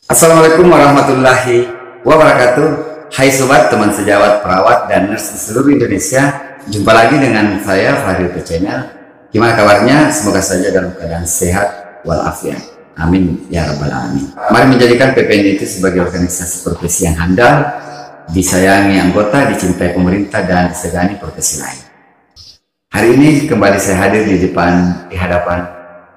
Assalamualaikum warahmatullahi wabarakatuh. Hai sobat, teman sejawat, perawat, dan nurse di seluruh Indonesia. Jumpa lagi dengan saya Fahri The Channel. Gimana kabarnya? Semoga saja dalam keadaan sehat walafiat. Amin ya rabbal alamin. Mari menjadikan PPN itu sebagai organisasi profesi yang handal, disayangi anggota, dicintai pemerintah, dan disegani profesi lain. Hari ini kembali saya hadir di hadapan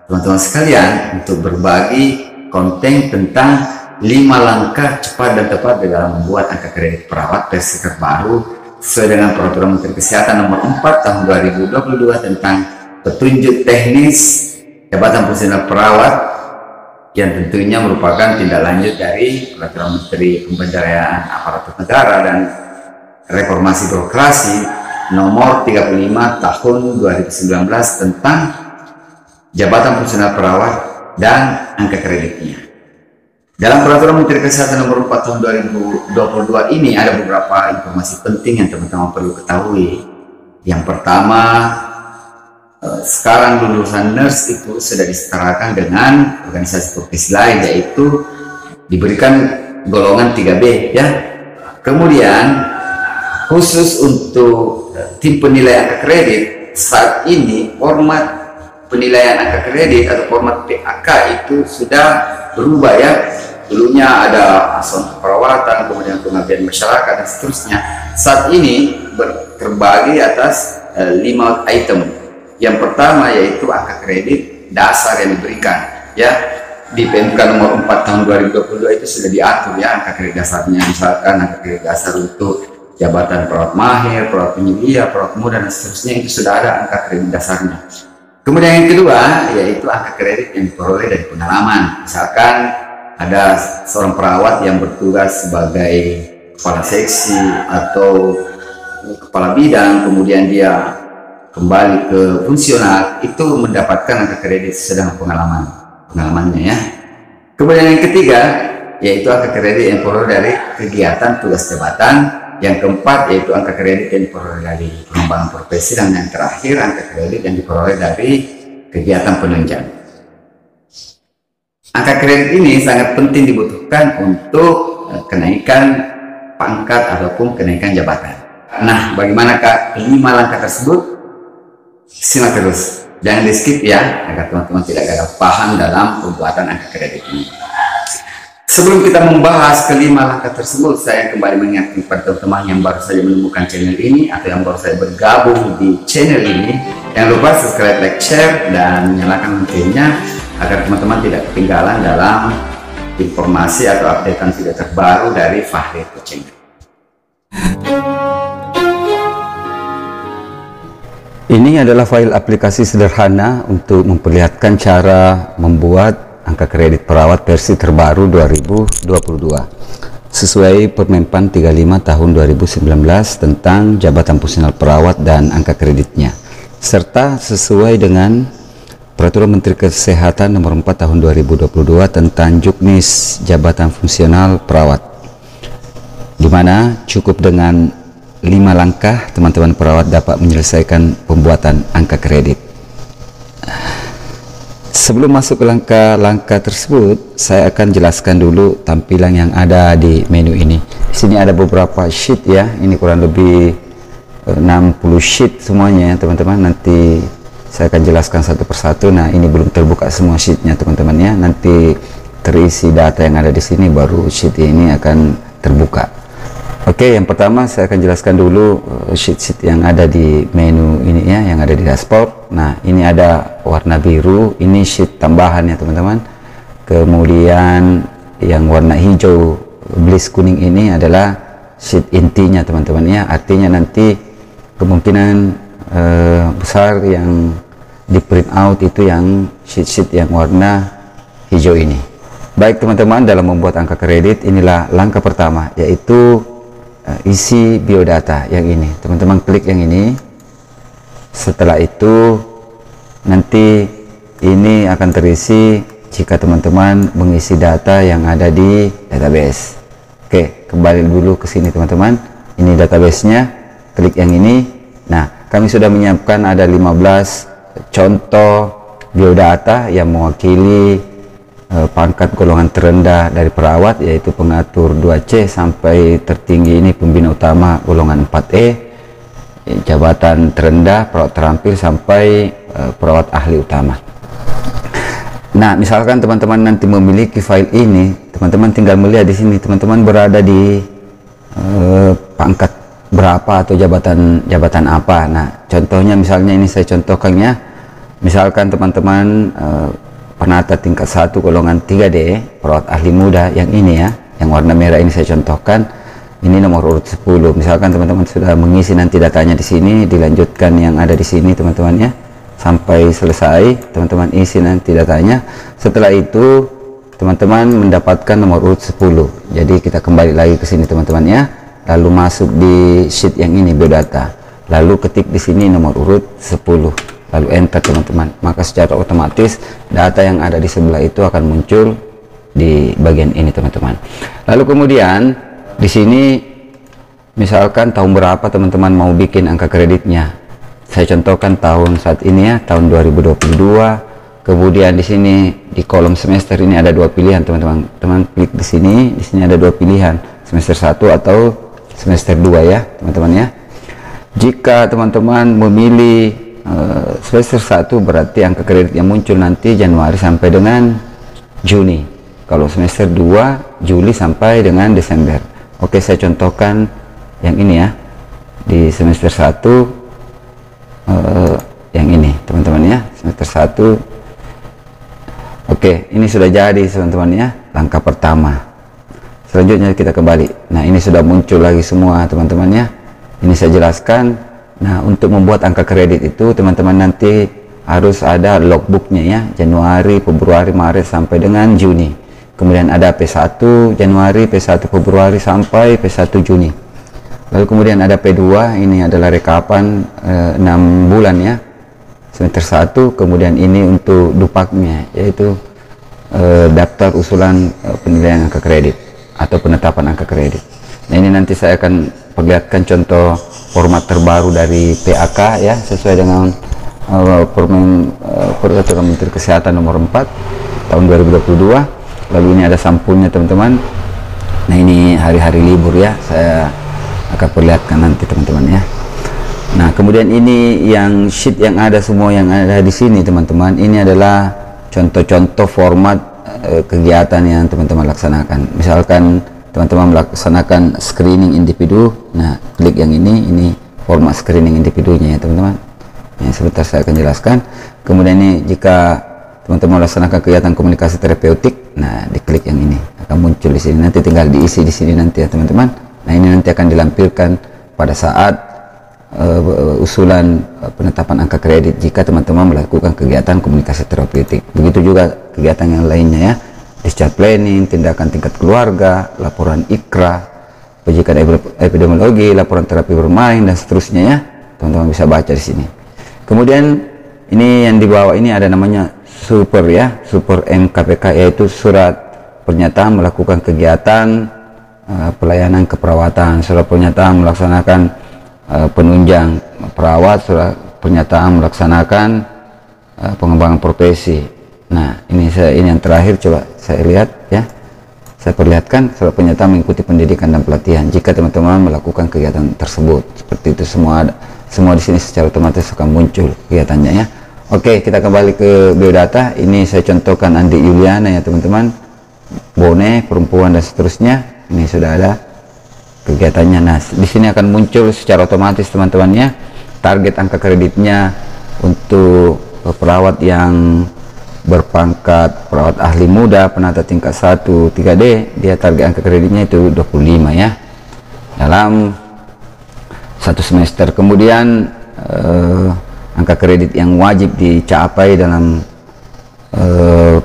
teman-teman sekalian untuk berbagi konten tentang 5 langkah cepat dan tepat dalam membuat angka kredit perawat versi terbaru sesuai dengan Peraturan Menteri Kesehatan Nomor 4 Tahun 2022 tentang petunjuk teknis jabatan fungsional perawat yang tentunya merupakan tindak lanjut dari Peraturan Menteri Pemberdayaan Aparatur Negara dan Reformasi Birokrasi Nomor 35 Tahun 2019 tentang jabatan fungsional perawat dan angka kreditnya. Dalam Peraturan Menteri Kesehatan Nomor 4 Tahun 2022 ini ada beberapa informasi penting yang teman-teman perlu ketahui. Yang pertama, sekarang lulusan nurse itu sudah disetarakan dengan organisasi profesi lain, yaitu diberikan golongan 3B ya. Kemudian khusus untuk tim penilai angka kredit, saat ini format penilaian angka kredit atau format PAK itu sudah berubah ya. Dulunya ada asuhan keperawatan, kemudian pengabdian masyarakat, dan seterusnya. Saat ini terbagi atas 5 item. Yang pertama yaitu angka kredit dasar yang diberikan ya. Di PMK nomor 4 tahun 2022 itu sudah diatur ya angka kredit dasarnya. Misalkan angka kredit dasar untuk jabatan perawat mahir, perawat penyedia, perawat muda, dan seterusnya, itu sudah ada angka kredit dasarnya. Kemudian yang kedua yaitu angka kredit yang diperoleh dari pengalaman. Misalkan ada seorang perawat yang bertugas sebagai kepala seksi atau kepala bidang, kemudian dia kembali ke fungsional, itu mendapatkan angka kredit sedang pengalamannya ya. Kemudian yang ketiga yaitu angka kredit yang diperoleh dari kegiatan tugas jabatan. Yang keempat yaitu angka kredit yang diperoleh dari pengembangan profesi, dan yang terakhir angka kredit yang diperoleh dari kegiatan penunjang. Angka kredit ini sangat penting dibutuhkan untuk kenaikan pangkat ataupun kenaikan jabatan. Nah, bagaimanakah 5 langkah tersebut? Simak terus, jangan di skip ya, agar teman-teman tidak gagal paham dalam pembuatan angka kredit ini. Sebelum kita membahas kelima langkah tersebut, saya kembali mengingatkan kepada teman-teman yang baru saja menemukan channel ini atau yang baru saja bergabung di channel ini, jangan lupa subscribe, like, share, dan nyalakan loncengnya agar teman-teman tidak ketinggalan dalam informasi atau updatean video terbaru dari Fahri The Channel. Ini adalah file aplikasi sederhana untuk memperlihatkan cara membuat angka kredit perawat versi terbaru 2022 sesuai Permenpan 35 tahun 2019 tentang jabatan fungsional perawat dan angka kreditnya, serta sesuai dengan Peraturan Menteri Kesehatan Nomor 4 Tahun 2022 tentang juknis jabatan fungsional perawat, di mana cukup dengan 5 langkah teman-teman perawat dapat menyelesaikan pembuatan angka kredit. Sebelum masuk ke langkah-langkah tersebut, saya akan jelaskan dulu tampilan yang ada di menu ini. Di sini ada beberapa sheet ya, ini kurang lebih 60 sheet semuanya ya teman-teman. Nanti saya akan jelaskan satu persatu. Nah, ini belum terbuka semua sheetnya teman-teman ya. Nanti terisi data yang ada di sini, baru sheet ini akan terbuka. Oke, yang pertama saya akan jelaskan dulu sheet-sheet yang ada di menu ini ya, yang ada di dashboard. Nah, ini ada warna biru, ini sheet tambahan ya teman-teman. Kemudian yang warna hijau bliss kuning ini adalah sheet intinya teman-teman ya. Artinya nanti kemungkinan besar yang di print out itu yang sheet-sheet yang warna hijau ini. Baik teman-teman, dalam membuat angka kredit inilah langkah pertama, yaitu isi biodata yang ini. Teman-teman klik yang ini. Setelah itu nanti ini akan terisi jika teman-teman mengisi data yang ada di database. Oke, kembali dulu ke sini teman-teman. Ini database-nya, klik yang ini. Nah, kami sudah menyiapkan ada 15 contoh biodata yang mewakili pangkat golongan terendah dari perawat yaitu pengatur 2C sampai tertinggi ini pembina utama golongan 4E, jabatan terendah perawat terampil sampai perawat ahli utama. Nah, misalkan teman-teman nanti memiliki file ini, teman-teman tinggal melihat di sini teman-teman berada di pangkat berapa atau jabatan apa. Nah, contohnya misalnya ini saya contohkan ya, misalkan teman-teman penata tingkat 1 golongan 3D perawat ahli muda, yang ini ya, yang warna merah ini saya contohkan, ini nomor urut 10. Misalkan teman-teman sudah mengisi nanti datanya di sini, dilanjutkan yang ada di sini teman-teman ya, sampai selesai teman-teman isi nanti datanya. Setelah itu teman-teman mendapatkan nomor urut 10. Jadi kita kembali lagi ke sini teman-teman ya, lalu masuk di sheet yang ini biodata, lalu ketik di sini nomor urut 10, lalu enter teman-teman, maka secara otomatis data yang ada di sebelah itu akan muncul di bagian ini teman-teman. Lalu kemudian di sini misalkan tahun berapa teman-teman mau bikin angka kreditnya, saya contohkan tahun saat ini ya, tahun 2022. Kemudian di sini di kolom semester ini ada dua pilihan teman-teman. Teman klik di sini ada dua pilihan, semester 1 atau semester 2 ya teman-teman ya. Jika teman-teman memilih semester 1 berarti angka kredit yang muncul nanti Januari sampai dengan Juni. Kalau semester 2 Juli sampai dengan Desember. Oke, saya contohkan yang ini ya, di semester 1 yang ini teman-teman ya, semester 1. Oke, ini sudah jadi teman-teman ya, langkah pertama. Selanjutnya kita kembali. Nah, ini sudah muncul lagi semua teman-teman ya, ini saya jelaskan. Nah, untuk membuat angka kredit itu teman-teman nanti harus ada logbooknya ya, Januari, Februari, Maret sampai dengan Juni. Kemudian ada P1 Januari, P1 Februari sampai P1 Juni. Lalu kemudian ada P2, ini adalah rekapan 6 bulan ya, semester 1. Kemudian ini untuk dupaknya, yaitu daftar usulan penilaian angka kredit atau penetapan angka kredit. Nah, ini nanti saya akan perlihatkan contoh format terbaru dari PAK ya, sesuai dengan Peraturan Menteri Kesehatan nomor 4 tahun 2022. Lalu ini ada sampulnya teman-teman. Nah, ini hari-hari libur ya, saya akan perlihatkan nanti teman-teman ya. Nah, kemudian ini yang sheet yang ada semua yang ada di sini teman-teman, ini adalah contoh-contoh format kegiatan yang teman-teman laksanakan. Misalkan teman-teman melaksanakan screening individu, nah klik yang ini format screening individunya ya teman-teman. Nah, sebentar saya akan jelaskan. Kemudian ini jika teman-teman melaksanakan kegiatan komunikasi terapeutik, nah diklik yang ini akan muncul di sini. Nanti tinggal diisi di sini nanti ya teman-teman. Nah, ini nanti akan dilampirkan pada saat usulan penetapan angka kredit jika teman-teman melakukan kegiatan komunikasi terapeutik. Begitu juga kegiatan yang lainnya ya, discharge planning, tindakan tingkat keluarga, laporan IKRA, pendidikan epidemiologi, laporan terapi bermain dan seterusnya ya. Teman-teman bisa baca di sini. Kemudian ini yang di bawah ini ada namanya super ya, super MKPK, yaitu surat pernyataan melakukan kegiatan pelayanan keperawatan, surat pernyataan melaksanakan penunjang perawat, surat pernyataan melaksanakan pengembangan profesi. Nah, ini yang terakhir, coba saya lihat ya, saya perlihatkan surat pernyataan mengikuti pendidikan dan pelatihan jika teman-teman melakukan kegiatan tersebut. Seperti itu semua di sini secara otomatis akan muncul kegiatannya ya. Oke, kita kembali ke biodata. Ini saya contohkan Andi Yuliana ya teman-teman, Bone perempuan dan seterusnya. Ini sudah ada kegiatannya. Nah, di sini akan muncul secara otomatis teman-teman ya, target angka kreditnya untuk perawat yang berpangkat perawat ahli muda penata tingkat 1 3D, dia target angka kreditnya itu 25 ya dalam satu semester. Kemudian angka kredit yang wajib dicapai dalam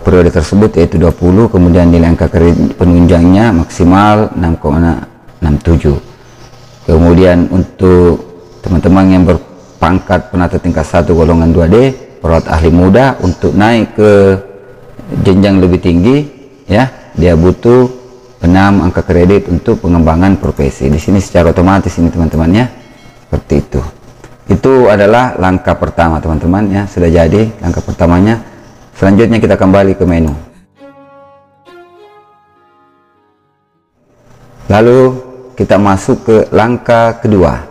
periode tersebut yaitu 20. Kemudian nilai angka kredit penunjangnya maksimal 6,67. Kemudian untuk teman-teman yang berpangkat penata tingkat 1 golongan 2D perawat ahli muda, untuk naik ke jenjang lebih tinggi ya, dia butuh 6 angka kredit untuk pengembangan profesi. Di sini secara otomatis ini teman-teman ya, seperti itu. Itu adalah langkah pertama teman-teman ya, sudah jadi langkah pertamanya. Selanjutnya kita kembali ke menu. Lalu kita masuk ke langkah kedua.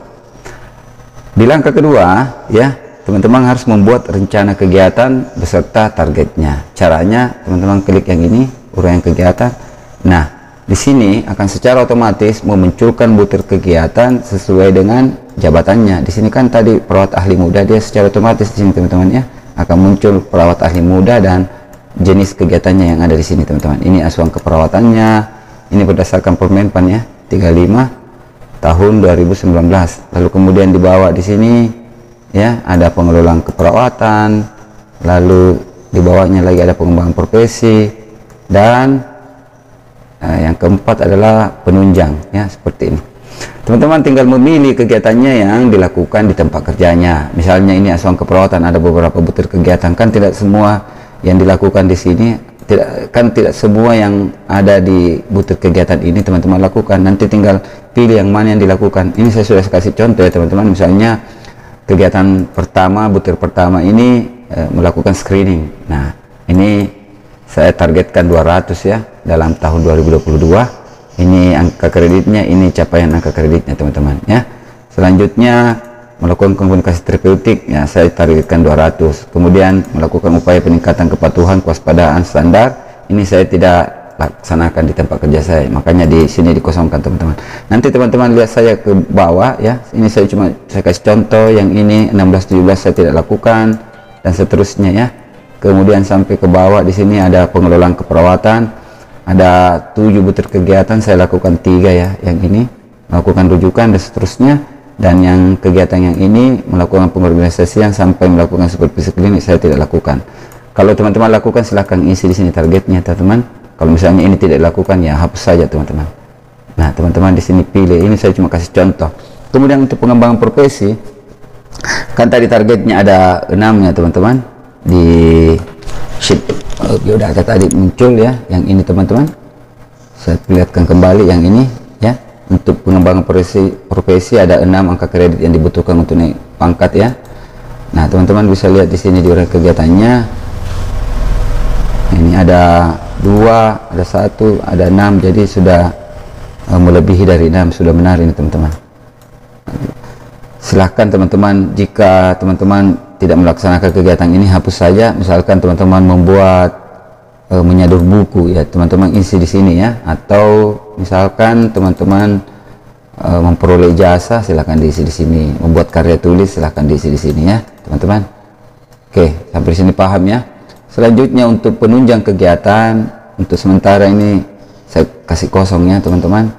Di langkah kedua ya, teman-teman harus membuat rencana kegiatan beserta targetnya. Caranya teman-teman klik yang ini, uraian kegiatan. Nah, di sini akan secara otomatis memunculkan butir kegiatan sesuai dengan jabatannya. Di sini kan tadi perawat ahli muda, dia secara otomatis di sini teman-teman ya akan muncul perawat ahli muda dan jenis kegiatannya yang ada di sini teman-teman. Ini asuhan keperawatannya. Ini berdasarkan Permenpan ya 35 tahun 2019. Lalu kemudian dibawa di sini ya ada pengelolaan keperawatan, lalu di bawahnya lagi ada pengembangan profesi, dan yang keempat adalah penunjang ya, seperti ini. Teman-teman tinggal memilih kegiatannya yang dilakukan di tempat kerjanya. Misalnya ini asuhan keperawatan, ada beberapa butir kegiatan, kan tidak semua yang dilakukan di sini, tidak semua yang ada di butir kegiatan ini teman-teman lakukan. Nanti tinggal pilih yang mana yang dilakukan. Ini saya sudah kasih contoh ya teman-teman. Misalnya kegiatan pertama, butir pertama ini melakukan screening. Nah, ini saya targetkan 200 ya dalam tahun 2022. Ini angka kreditnya, ini capaian angka kreditnya teman-teman ya. Selanjutnya melakukan komunikasi terapeutik ya, saya targetkan 200. Kemudian melakukan upaya peningkatan kepatuhan kewaspadaan standar, ini saya tidak laksanakan di tempat kerja saya, makanya di sini dikosongkan teman-teman. Nanti teman-teman lihat saya ke bawah ya, ini saya kasih contoh, yang ini 16-17 saya tidak lakukan dan seterusnya ya. Kemudian sampai ke bawah di sini ada pengelolaan keperawatan, ada 7 butir kegiatan, saya lakukan 3 ya, yang ini melakukan rujukan dan seterusnya. Dan yang kegiatan yang ini melakukan pengorganisasian sampai melakukan supervisi klinik saya tidak lakukan. Kalau teman-teman lakukan silahkan isi di sini targetnya teman-teman. Kalau misalnya ini tidak dilakukan ya hapus saja teman-teman. Nah teman-teman di sini pilih, ini saya cuma kasih contoh. Kemudian untuk pengembangan profesi, kan tadi targetnya ada 6 ya teman-teman. Di sheet biodata tadi muncul ya, yang ini teman-teman. Saya perlihatkan kembali yang ini ya. Untuk pengembangan profesi ada 6 angka kredit yang dibutuhkan untuk naik pangkat ya. Nah teman-teman bisa lihat di sini di uraian kegiatannya. Ini ada 2, ada 1, ada 6, jadi sudah melebihi dari 6, sudah benar ini teman-teman. Silahkan teman-teman, jika teman-teman tidak melaksanakan kegiatan ini hapus saja. Misalkan teman-teman membuat menyadur buku ya, teman-teman isi di sini ya, atau misalkan teman-teman memperoleh ijazah, silahkan diisi di sini. Membuat karya tulis silahkan diisi di sini ya teman-teman. Oke, sampai di sini paham ya. Selanjutnya untuk penunjang kegiatan, untuk sementara ini saya kasih kosong ya teman-teman.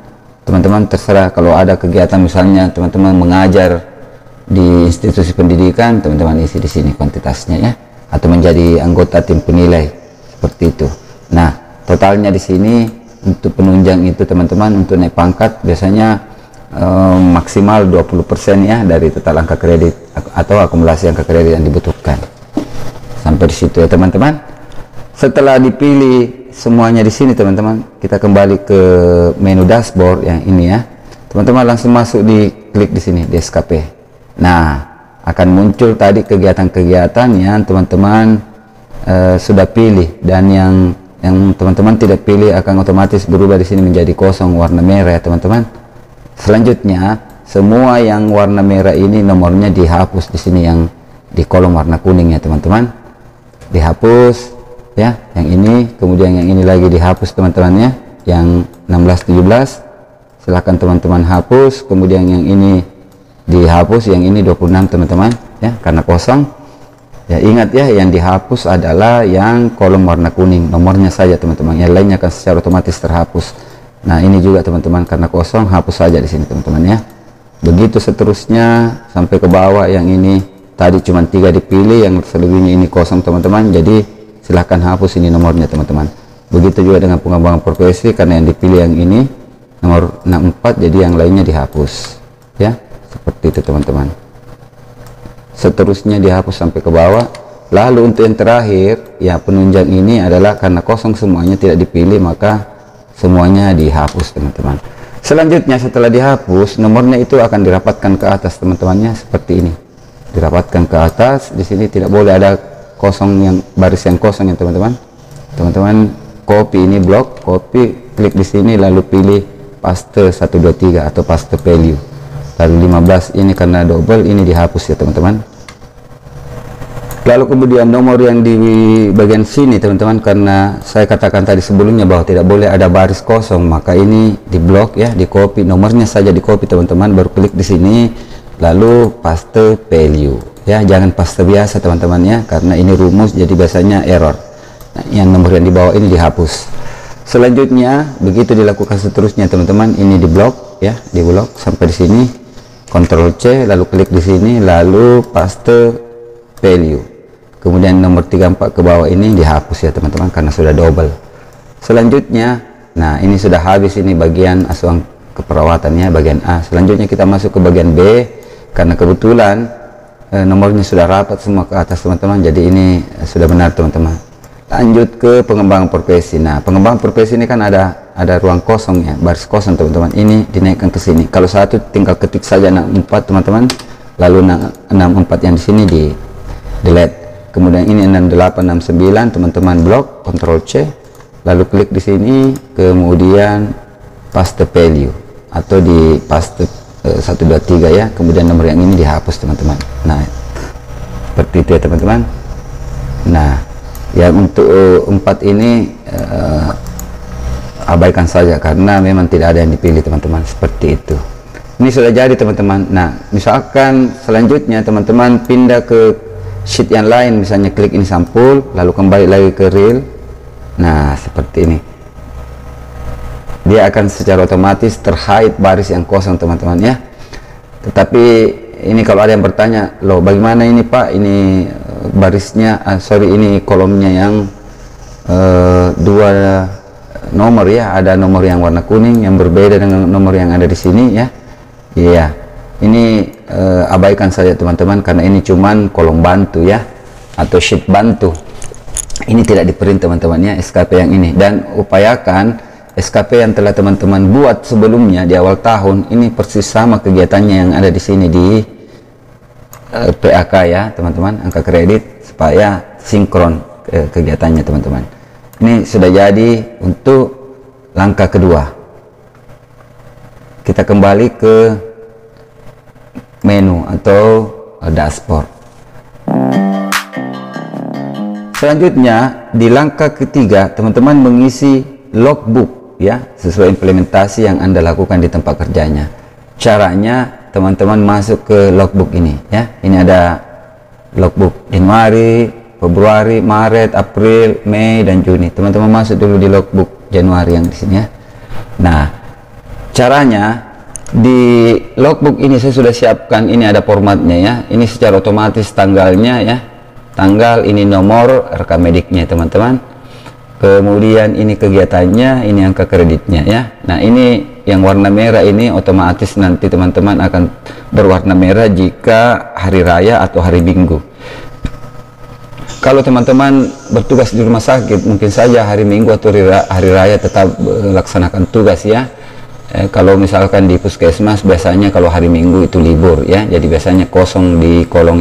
Teman-teman terserah, kalau ada kegiatan misalnya teman-teman mengajar di institusi pendidikan, teman-teman isi di sini kuantitasnya ya, atau menjadi anggota tim penilai seperti itu. Nah totalnya di sini untuk penunjang itu teman-teman, untuk naik pangkat biasanya maksimal 20% ya dari total angka kredit atau akumulasi angka kredit yang dibutuhkan. Sampai di situ ya teman-teman. Setelah dipilih semuanya di sini teman-teman, kita kembali ke menu dashboard yang ini ya teman-teman. Langsung masuk di klik di sini di SKP. Nah akan muncul tadi kegiatan-kegiatan yang teman-teman sudah pilih, dan yang teman-teman tidak pilih akan otomatis berubah di sini menjadi kosong warna merah ya teman-teman. Selanjutnya semua yang warna merah ini nomornya dihapus di sini, yang di kolom warna kuning ya teman-teman, dihapus ya. Yang ini, kemudian yang ini lagi dihapus teman-teman ya, yang 16-17 silahkan teman-teman hapus. Kemudian yang ini dihapus, yang ini 26 teman-teman ya, karena kosong. Ya ingat ya, yang dihapus adalah yang kolom warna kuning, nomornya saja teman-teman, yang lainnya akan secara otomatis terhapus. Nah ini juga teman-teman karena kosong, hapus saja di sini teman-teman ya. Begitu seterusnya sampai ke bawah. Yang ini tadi cuma 3 dipilih, yang selebihnya ini kosong teman-teman, jadi silahkan hapus ini nomornya teman-teman. Begitu juga dengan pengembangan profesi, karena yang dipilih yang ini nomor 64, jadi yang lainnya dihapus ya, seperti itu teman-teman. Seterusnya dihapus sampai ke bawah. Lalu untuk yang terakhir ya, penunjang ini adalah karena kosong semuanya tidak dipilih, maka semuanya dihapus teman-teman. Selanjutnya setelah dihapus, nomornya itu akan dirapatkan ke atas teman-temannya, seperti ini, dirapatkan ke atas. Di sini tidak boleh ada kosong, yang baris yang kosong ya teman-teman. Teman-teman copy ini blok, copy, klik di sini lalu pilih paste 123 atau paste value. Lalu 15 ini karena double, ini dihapus ya teman-teman. Lalu kemudian nomor yang di bagian sini teman-teman, karena saya katakan tadi sebelumnya bahwa tidak boleh ada baris kosong, maka ini di blok ya, di copy nomornya saja, di copy teman-teman, baru klik di sini lalu paste value ya, jangan paste biasa teman-teman ya, karena ini rumus jadi biasanya error. Nah, yang nomor yang di bawah ini dihapus. Selanjutnya begitu dilakukan seterusnya teman-teman, ini di blok ya, di blok sampai di sini, Ctrl C lalu klik di sini lalu paste value. Kemudian nomor 34 ke bawah ini dihapus ya teman-teman, karena sudah double. Selanjutnya, nah ini sudah habis ini bagian asuhan keperawatannya, bagian A. Selanjutnya kita masuk ke bagian B, karena kebetulan nomornya sudah rapat semua ke atas teman-teman, jadi ini sudah benar teman-teman. Lanjut ke pengembangan profesi. Nah, pengembangan profesi ini kan ada ruang kosong ya, baris kosong teman-teman. Ini dinaikkan ke sini. Kalau satu tinggal ketik saja 64 teman-teman, lalu 64 yang di sini di delete. Kemudian ini 6869 teman-teman, blok, Ctrl C lalu klik di sini, kemudian paste value atau di paste 123 ya, kemudian nomor yang ini dihapus teman-teman. Nah seperti itu ya teman-teman. Nah yang untuk 4 ini abaikan saja karena memang tidak ada yang dipilih teman-teman, seperti itu. Ini sudah jadi teman-teman. Nah misalkan selanjutnya teman-teman pindah ke sheet yang lain, misalnya klik ini sampul lalu kembali lagi ke real. Nah seperti ini, dia akan secara otomatis terhide baris yang kosong teman-teman ya. Tetapi ini kalau ada yang bertanya, loh bagaimana ini Pak, ini barisnya ini kolomnya yang dua nomor ya, ada nomor yang warna kuning yang berbeda dengan nomor yang ada di sini ya. Iya, ini abaikan saja teman-teman, karena ini cuman kolom bantu ya, atau sheet bantu. Ini tidak diprint teman-teman ya, SKP yang ini. Dan upayakan SKP yang telah teman-teman buat sebelumnya di awal tahun ini persis sama kegiatannya yang ada di sini di PAK ya teman-teman, angka kredit, supaya sinkron kegiatannya teman-teman. Ini sudah jadi untuk langkah kedua. Kita kembali ke menu atau dashboard. Selanjutnya di langkah ketiga teman-teman mengisi logbook ya, sesuai implementasi yang Anda lakukan di tempat kerjanya. Caranya teman-teman masuk ke logbook ini ya. Ini ada logbook Januari, Februari, Maret, April, Mei dan Juni. Teman-teman masuk dulu di logbook Januari yang di sini ya. Nah caranya di logbook ini saya sudah siapkan, ini ada formatnya ya, ini secara otomatis tanggalnya ya, tanggal, ini nomor rekam mediknya teman-teman, kemudian ini kegiatannya, ini angka kreditnya ya. Nah ini yang warna merah ini otomatis nanti teman-teman akan berwarna merah jika hari raya atau hari Minggu. Kalau teman-teman bertugas di rumah sakit, mungkin saja hari Minggu atau hari raya tetap melaksanakan tugas ya. Kalau misalkan di puskesmas biasanya kalau hari Minggu itu libur ya, jadi biasanya kosong di kolom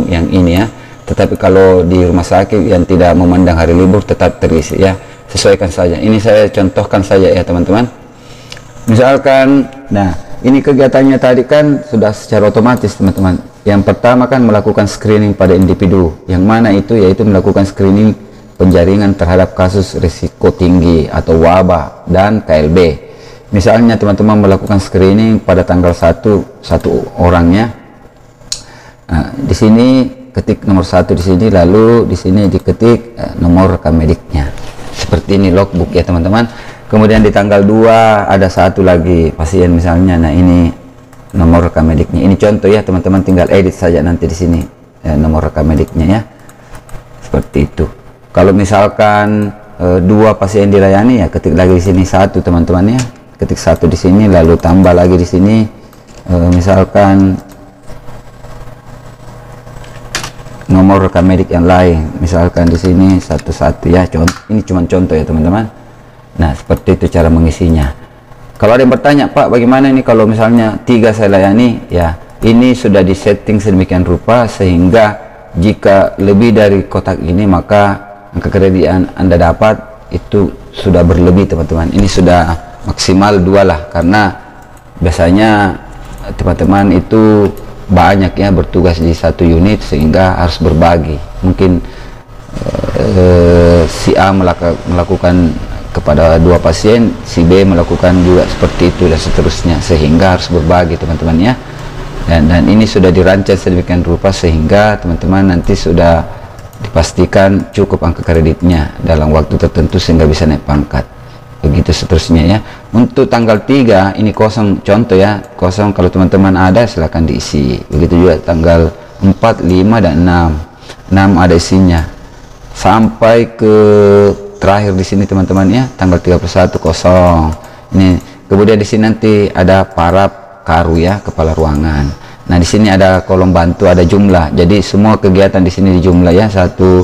yang ini ya. Tetapi kalau di rumah sakit yang tidak memandang hari libur tetap terisi ya, sesuaikan saja. Ini saya contohkan saja ya teman-teman. Misalkan, nah ini kegiatannya tadi kan sudah secara otomatis teman-teman. Yang pertama kan melakukan screening pada individu, yang mana itu yaitu melakukan screening penjaringan terhadap kasus risiko tinggi atau wabah dan KLB. Misalnya teman-teman melakukan screening pada tanggal 1 orangnya. Nah, di sini ketik nomor 1 di sini, lalu di sini diketik nomor rekam mediknya. Seperti ini logbook ya teman-teman. Kemudian di tanggal 2 ada satu lagi pasien misalnya. Nah, ini nomor rekam mediknya. Ini contoh ya teman-teman, tinggal edit saja nanti di sini nomor rekam mediknya ya. Seperti itu. Kalau misalkan 2 pasien dilayani ya ketik lagi di sini 1 teman-teman ya. Ketik 1 di sini lalu tambah lagi di sini misalkan nomor rekam medik yang lain, misalkan di sini 11 ya. Ini cuma contoh ya teman-teman. Nah seperti itu cara mengisinya. Kalau ada yang bertanya, Pak bagaimana ini kalau misalnya 3 saya layani ya, ini sudah disetting sedemikian rupa sehingga jika lebih dari kotak ini maka angka kredit yang Anda dapat itu sudah berlebih teman-teman. Ini sudah maksimal 2 lah, karena biasanya teman-teman itu banyak ya bertugas di satu unit sehingga harus berbagi. Mungkin si A melakukan kepada 2 pasien, si B melakukan juga seperti itu dan seterusnya, sehingga harus berbagi teman-teman ya. Dan ini sudah dirancang sedemikian rupa sehingga teman-teman nanti sudah dipastikan cukup angka kreditnya dalam waktu tertentu sehingga bisa naik pangkat, begitu seterusnya ya. Untuk tanggal 3 ini kosong, contoh ya, kosong. Kalau teman-teman ada silahkan diisi. Begitu juga tanggal 4, 5 dan 6 ada isinya sampai ke terakhir di sini teman-teman ya, tanggal 31 kosong. Ini kemudian di sini nanti ada paraf karu ya, kepala ruangan. Nah di sini ada kolom bantu, ada jumlah. Jadi semua kegiatan di sini dijumlah ya, satu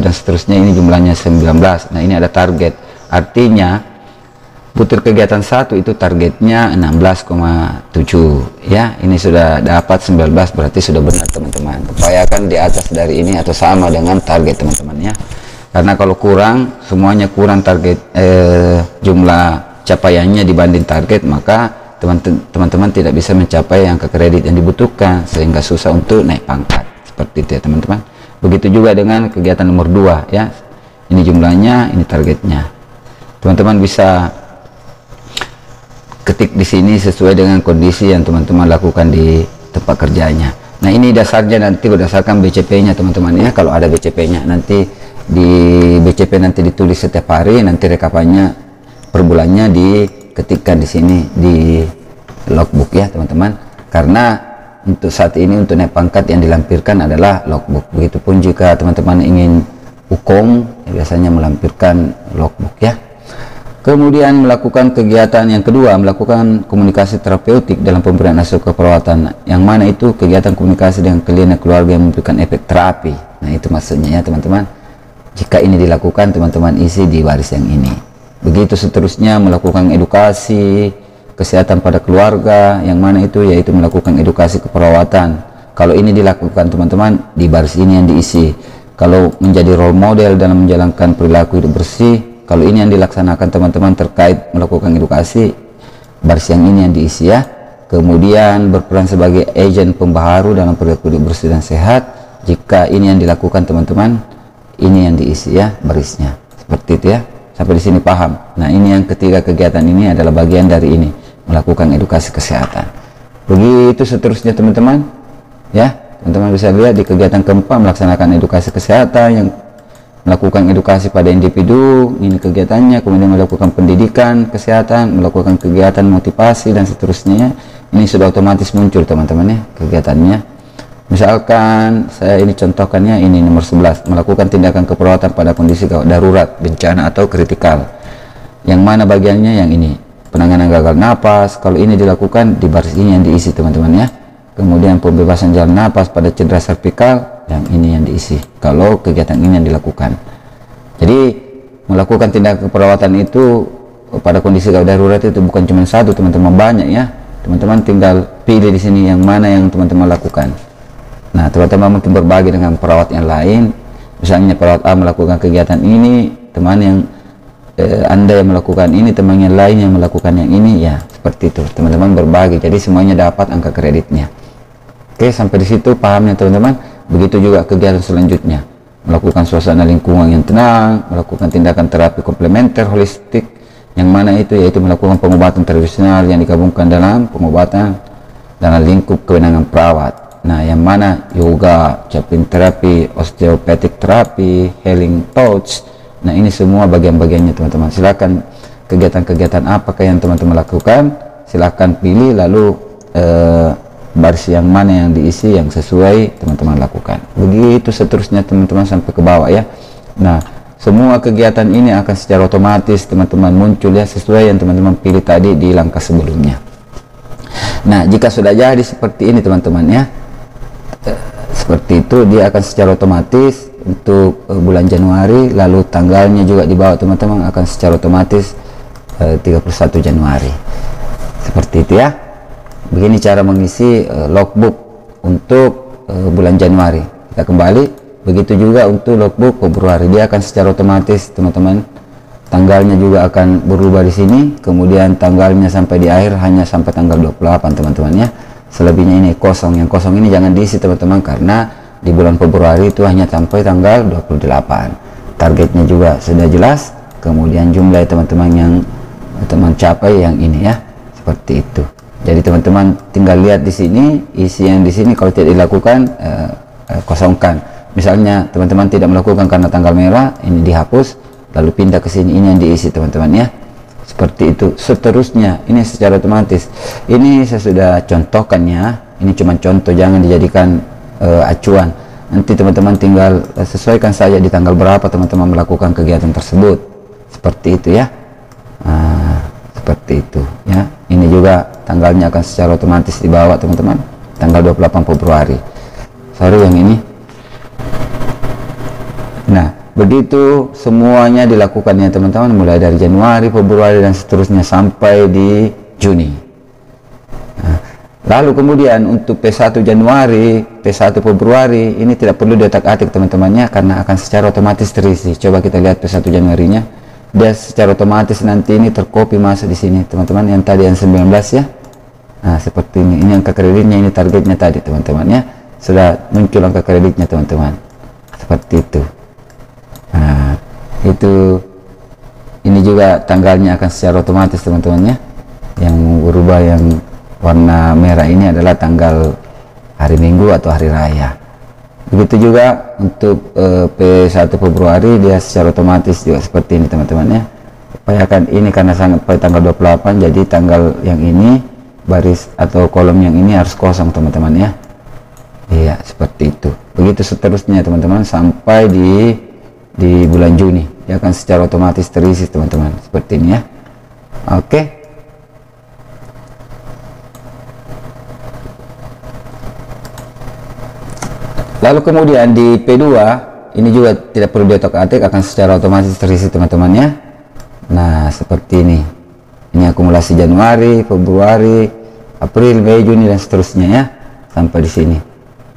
dan seterusnya. Ini jumlahnya 19. Nah ini ada target. Artinya butir kegiatan 1 itu targetnya 16,7 ya. Ini sudah dapat 19, berarti sudah benar teman-teman. Upayakan di atas dari ini atau sama dengan target teman-teman ya. Karena kalau kurang, semuanya kurang target jumlah capaiannya dibanding target, maka teman-teman tidak bisa mencapai angka kredit yang dibutuhkan sehingga susah untuk naik pangkat. Seperti itu ya teman-teman. Begitu juga dengan kegiatan nomor 2 ya. Ini jumlahnya, ini targetnya. Teman-teman bisa ketik di sini sesuai dengan kondisi yang teman-teman lakukan di tempat kerjanya. Nah ini dasarnya nanti berdasarkan BCP-nya teman-teman ya. Kalau ada BCP-nya nanti di BCP nanti ditulis setiap hari, nanti rekapannya per bulannya diketikkan di sini di logbook ya teman-teman. Karena untuk saat ini untuk naik pangkat yang dilampirkan adalah logbook. Begitupun jika teman-teman ingin hukum ya, biasanya melampirkan logbook ya. Kemudian melakukan kegiatan yang kedua, melakukan komunikasi terapeutik dalam pemberian asuh keperawatan, yang mana itu kegiatan komunikasi dengan klien dan keluarga yang memberikan efek terapi. Nah itu maksudnya ya teman-teman. Jika ini dilakukan, teman-teman isi di baris yang ini. Begitu seterusnya, melakukan edukasi kesehatan pada keluarga, yang mana itu yaitu melakukan edukasi keperawatan. Kalau ini dilakukan teman-teman, di baris ini yang diisi. Kalau menjadi role model dalam menjalankan perilaku hidup bersih, kalau ini yang dilaksanakan teman-teman terkait melakukan edukasi, baris yang ini yang diisi ya. Kemudian berperan sebagai agen pembaharu dalam perilaku hidup bersih dan sehat. Jika ini yang dilakukan teman-teman, ini yang diisi ya barisnya. Seperti itu ya. Sampai di sini paham. Nah ini yang ketiga kegiatan ini adalah bagian dari ini, melakukan edukasi kesehatan. Begitu seterusnya teman-teman ya. Teman-teman bisa lihat di kegiatan keempat, melaksanakan edukasi kesehatan, yang melakukan edukasi pada individu, ini kegiatannya. Kemudian melakukan pendidikan kesehatan, melakukan kegiatan motivasi dan seterusnya. Ini sudah otomatis muncul teman-teman ya kegiatannya. Misalkan saya ini contohkannya, ini nomor 11, melakukan tindakan keperawatan pada kondisi gawat darurat, bencana atau kritikal, yang mana bagiannya yang ini, penanganan gagal napas. Kalau ini dilakukan di baris ini yang diisi teman-teman ya. Kemudian pembebasan jalan napas pada cedera servikal, yang ini yang diisi kalau kegiatan ini yang dilakukan. Jadi melakukan tindakan keperawatan itu pada kondisi gawat darurat itu bukan cuma satu teman-teman, banyak ya. Teman-teman tinggal pilih di sini yang mana yang teman-teman lakukan. Nah teman-teman mungkin berbagi dengan perawat yang lain, misalnya perawat A melakukan kegiatan ini, teman yang Anda yang melakukan ini, teman yang lain yang melakukan yang ini ya, seperti itu teman-teman berbagi, jadi semuanya dapat angka kreditnya. Oke, sampai di situ pahamnya teman-teman. Begitu juga kegiatan selanjutnya, melakukan suasana lingkungan yang tenang, melakukan tindakan terapi komplementer holistik, yang mana itu yaitu melakukan pengobatan tradisional yang digabungkan dalam pengobatan dalam lingkup kewenangan perawat. Nah yang mana yoga, chapin terapi, osteopatik terapi, healing touch. Nah ini semua bagian-bagiannya teman-teman. Silakan kegiatan-kegiatan apakah yang teman-teman lakukan, silakan pilih, lalu baris yang mana yang diisi yang sesuai teman-teman lakukan. Begitu seterusnya teman-teman sampai ke bawah ya. Nah semua kegiatan ini akan secara otomatis teman-teman muncul ya, sesuai yang teman-teman pilih tadi di langkah sebelumnya. Nah jika sudah jadi seperti ini teman-teman ya, seperti itu dia akan secara otomatis untuk bulan Januari, lalu tanggalnya juga di bawah teman-teman akan secara otomatis 31 Januari. Seperti itu ya. Begini cara mengisi logbook untuk bulan Januari. Kita kembali, begitu juga untuk logbook Februari, dia akan secara otomatis teman-teman tanggalnya juga akan berubah di sini, kemudian tanggalnya sampai di akhir hanya sampai tanggal 28 teman-teman ya. Selebihnya ini kosong. Yang kosong ini jangan diisi teman-teman, karena di bulan Februari itu hanya sampai tanggal 28. Targetnya juga sudah jelas, kemudian jumlah teman-teman yang teman capai yang ini ya, seperti itu. Jadi teman-teman tinggal lihat di sini, isi yang di sini kalau tidak dilakukan kosongkan. Misalnya teman-teman tidak melakukan karena tanggal merah, ini dihapus, lalu pindah ke sini, ini yang diisi teman-teman ya, seperti itu. Seterusnya ini secara otomatis. Ini saya sudah contohkan ya, ini cuma contoh, jangan dijadikan acuan. Nanti teman-teman tinggal sesuaikan saja di tanggal berapa teman-teman melakukan kegiatan tersebut, seperti itu ya. Seperti itu ya. Ini juga tanggalnya akan secara otomatis dibawa teman-teman, tanggal 28 Februari. Sorry yang ini. Nah, begitu semuanya dilakukan ya teman-teman, mulai dari Januari, Februari dan seterusnya sampai di Juni. Nah, lalu kemudian untuk P1 Januari, P1 Februari ini tidak perlu diotak-atik teman-temannya, karena akan secara otomatis terisi. Coba kita lihat P1 Januarinya, dia secara otomatis nanti ini tercopy masuk di sini teman-teman, yang tadi yang 19 ya. Nah, seperti ini angka kreditnya, ini targetnya tadi teman-teman ya, sudah muncul angka kreditnya teman-teman, seperti itu. Nah, itu ini juga tanggalnya akan secara otomatis teman-teman ya. Yang berubah yang warna merah ini adalah tanggal hari Minggu atau hari raya. Begitu juga untuk P1 Februari, dia secara otomatis juga seperti ini teman-teman ya. Upayakan ini karena sampai tanggal 28, jadi tanggal yang ini, baris atau kolom yang ini harus kosong teman-teman ya. Iya, seperti itu. Begitu seterusnya teman-teman sampai di bulan Juni, dia akan secara otomatis terisi teman-teman, seperti ini ya. Oke. Lalu kemudian di P2 ini juga tidak perlu diotak-atik, akan secara otomatis terisi teman-teman ya. Nah, seperti ini. Ini akumulasi Januari, Februari, April, Mei, Juni dan seterusnya ya, sampai di sini.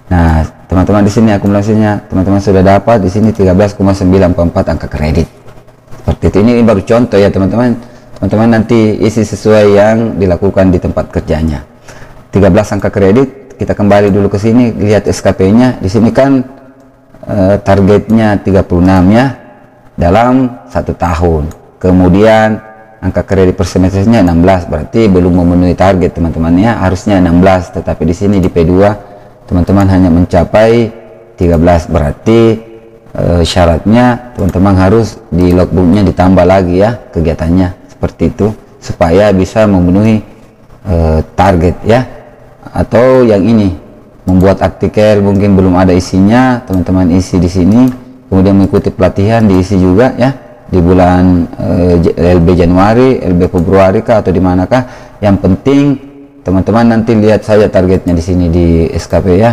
Nah, teman-teman di sini akumulasinya teman-teman sudah dapat di sini 13,944 angka kredit. Seperti itu. Ini baru contoh ya teman-teman. Teman-teman nanti isi sesuai yang dilakukan di tempat kerjanya. 13 angka kredit, kita kembali dulu ke sini, lihat SKP-nya. Di sini kan targetnya 36 ya dalam 1 tahun. Kemudian angka kredit per semesternya 16, berarti belum memenuhi target teman-teman ya. Harusnya 16, tetapi di sini di P2 teman-teman hanya mencapai 13, berarti syaratnya teman-teman harus di logbooknya ditambah lagi ya kegiatannya, seperti itu, supaya bisa memenuhi target ya. Atau yang ini, membuat artikel mungkin belum ada isinya, teman-teman isi di sini, kemudian mengikuti pelatihan diisi juga ya di bulan LB Januari, LB Februari kah atau di manakah. Yang penting teman-teman nanti lihat saja targetnya di sini di SKP ya.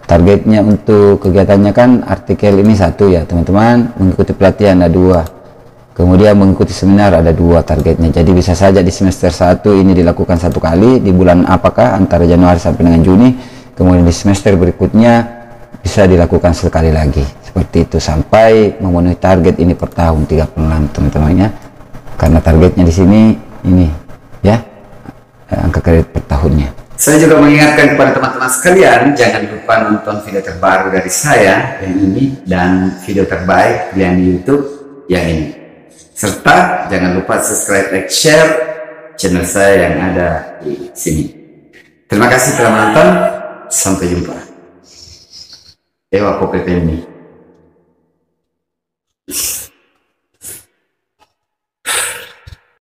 Targetnya untuk kegiatannya kan artikel ini 1 ya teman-teman, mengikuti pelatihan ada 2, kemudian mengikuti seminar ada 2 targetnya. Jadi bisa saja di semester 1 ini dilakukan 1 kali di bulan apakah antara Januari sampai dengan Juni, kemudian di semester berikutnya bisa dilakukan sekali lagi, seperti itu sampai memenuhi target ini per tahun 36 teman-teman ya. Karena targetnya di sini ini ya, angka kredit per tahunnya. Saya juga mengingatkan kepada teman-teman sekalian, jangan lupa nonton video terbaru dari saya yang ini dan video terbaik yang di YouTube yang ini. Serta jangan lupa subscribe, like, share channel saya yang ada di sini. Terima kasih telah menonton. Sampai jumpa. Ewa Kopepeni.